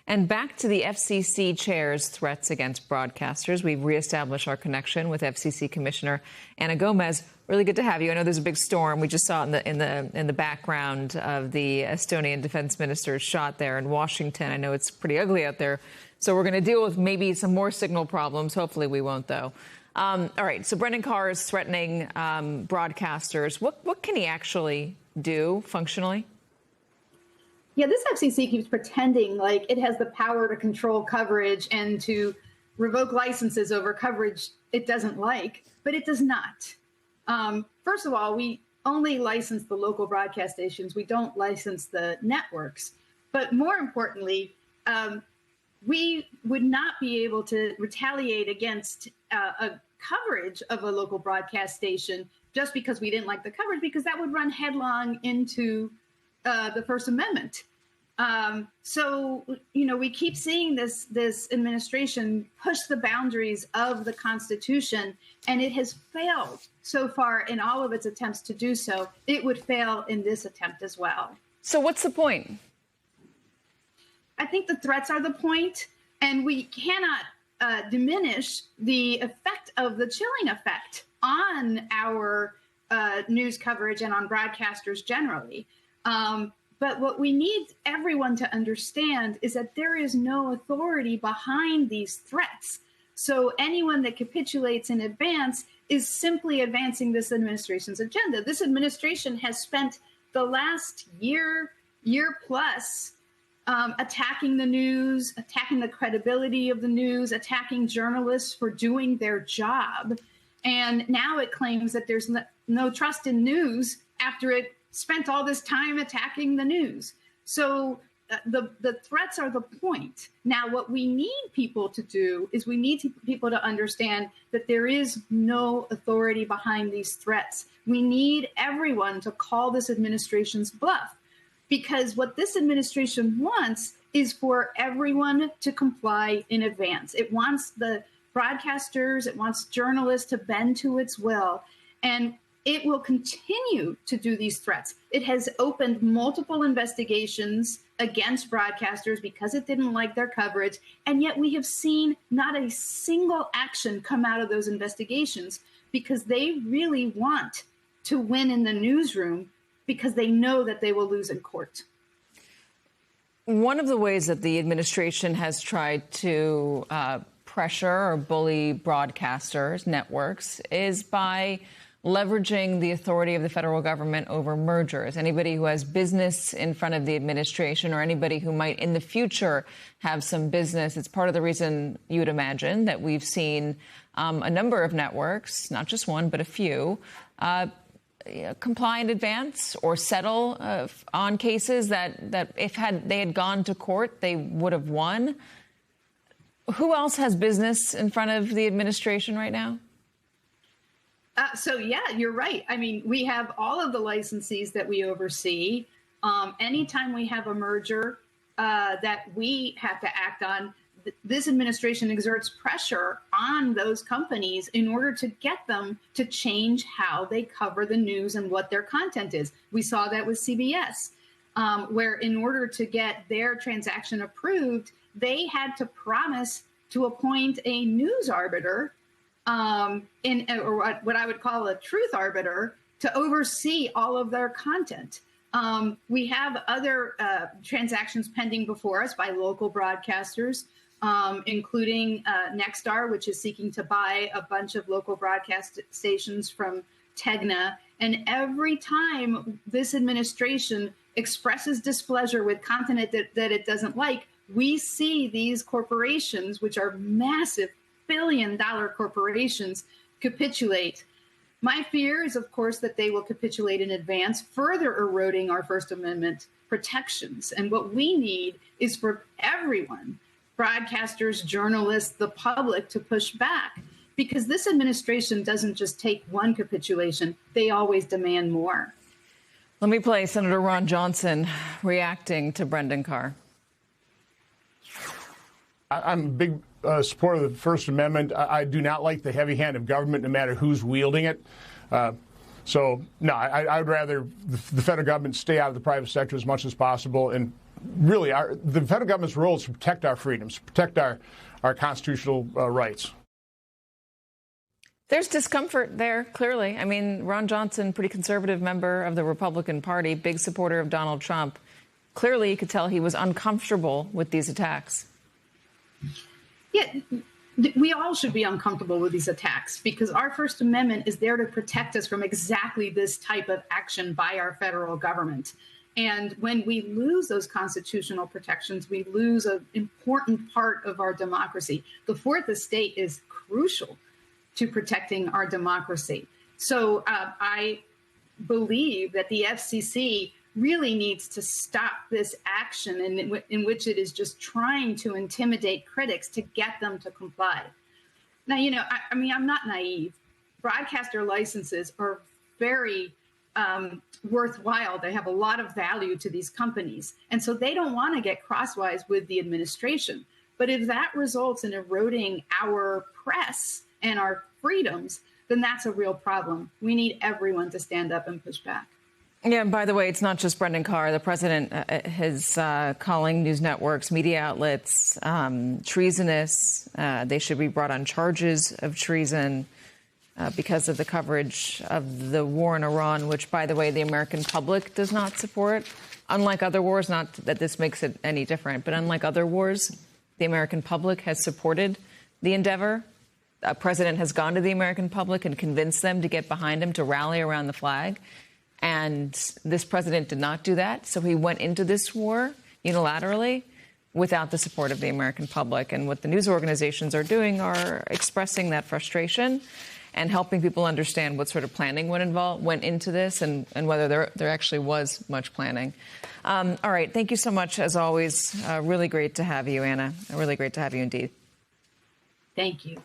And back to the FCC chair's threats against broadcasters. We've reestablished our connection with FCC Commissioner Ana Gomez. Really good to have you. I know there's a big storm. We just saw it in the background of the Estonian defense minister's shot there in Washington. I know it's pretty ugly out there. So we're going to deal with maybe some more signal problems. Hopefully we won't, though. All right. So Brendan Carr is threatening broadcasters. What can he actually do functionally? Yeah, this FCC keeps pretending like it has the power to control coverage and to revoke licenses over coverage it doesn't like, but it does not. First of all, we only license the local broadcast stations. We don't license the networks. But more importantly, we would not be able to retaliate against a coverage of a local broadcast station just because we didn't like the coverage, because that would run headlong into the First Amendment. So, we keep seeing this administration push the boundaries of the Constitution, and it has failed so far in all of its attempts to do so. It would fail in this attempt as well. So what's the point? I think the threats are the point, and we cannot diminish the effect of the chilling effect on our news coverage and on broadcasters generally. But what we need everyone to understand is that there is no authority behind these threats. So anyone that capitulates in advance is simply advancing this administration's agenda. This administration has spent the last year plus attacking the news, attacking the credibility of the news, attacking journalists for doing their job. And now it claims that there's no trust in news after it spent all this time attacking the news. So the threats are the point. Now, what we need people to do is we need people to understand that there is no authority behind these threats. We need everyone to call this administration's bluff, because what this administration wants is for everyone to comply in advance. It wants the broadcasters, it wants journalists to bend to its will. And it will continue to do these threats. It has opened multiple investigations against broadcasters because it didn't like their coverage. And yet we have seen not a single action come out of those investigations, because they really want to win in the newsroom, because they know that they will lose in court. One of the ways that the administration has tried to pressure or bully broadcasters, networks, is by leveraging the authority of the federal government over mergers. Anybody who has business in front of the administration, or anybody who might in the future have some business, it's part of the reason you would imagine that we've seen a number of networks, not just one, but a few, comply in advance or settle on cases that if they had gone to court, they would have won. Who else has business in front of the administration right now? So, yeah, you're right. I mean, we have all of the licensees that we oversee. Anytime we have a merger that we have to act on, this administration exerts pressure on those companies in order to get them to change how they cover the news and what their content is. We saw that with CBS, where in order to get their transaction approved, they had to promise to appoint a news arbiter, or what I would call a truth arbiter, to oversee all of their content. We have other transactions pending before us by local broadcasters, including Nexstar, which is seeking to buy a bunch of local broadcast stations from Tegna. And every time this administration expresses displeasure with content that it doesn't like, we see these corporations, which are massive billion-dollar corporations, capitulate. My fear is, of course, that they will capitulate in advance, further eroding our First Amendment protections. And what we need is for everyone, broadcasters, journalists, the public, to push back, because this administration doesn't just take one capitulation, they always demand more. Let me play Senator Ron Johnson reacting to Brendan Carr. I'm a big supporter of the First Amendment. I do not like the heavy hand of government, no matter who's wielding it. So, no, I would rather the federal government stay out of the private sector as much as possible and really, the federal government's role is to protect our freedoms, protect our constitutional rights. There's discomfort there, clearly. I mean, Ron Johnson, pretty conservative member of the Republican Party, big supporter of Donald Trump. Clearly, you could tell he was uncomfortable with these attacks. Yeah, we all should be uncomfortable with these attacks because our First Amendment is there to protect us from exactly this type of action by our federal government. And when we lose those constitutional protections, we lose an important part of our democracy. The Fourth Estate is crucial to protecting our democracy. So I believe that the FCC really needs to stop this action in which it is just trying to intimidate critics to get them to comply. Now, I mean, I'm not naive. Broadcaster licenses are very worthwhile. They have a lot of value to these companies. And so they don't want to get crosswise with the administration. But if that results in eroding our press and our freedoms, then that's a real problem. We need everyone to stand up and push back. Yeah, and by the way, it's not just Brendan Carr. The president is calling news networks, media outlets, treasonous. They should be brought on charges of treason because of the coverage of the war in Iran, which, by the way, the American public does not support. Unlike other wars, not that this makes it any different, but unlike other wars, the American public has supported the endeavor. A president has gone to the American public and convinced them to get behind him, to rally around the flag. And this president did not do that. So he went into this war unilaterally without the support of the American public. And what the news organizations are doing are expressing that frustration and helping people understand what sort of planning went into this and whether there actually was much planning. All right. Thank you so much, as always. Really great to have you, Anna. Really great to have you indeed. Thank you.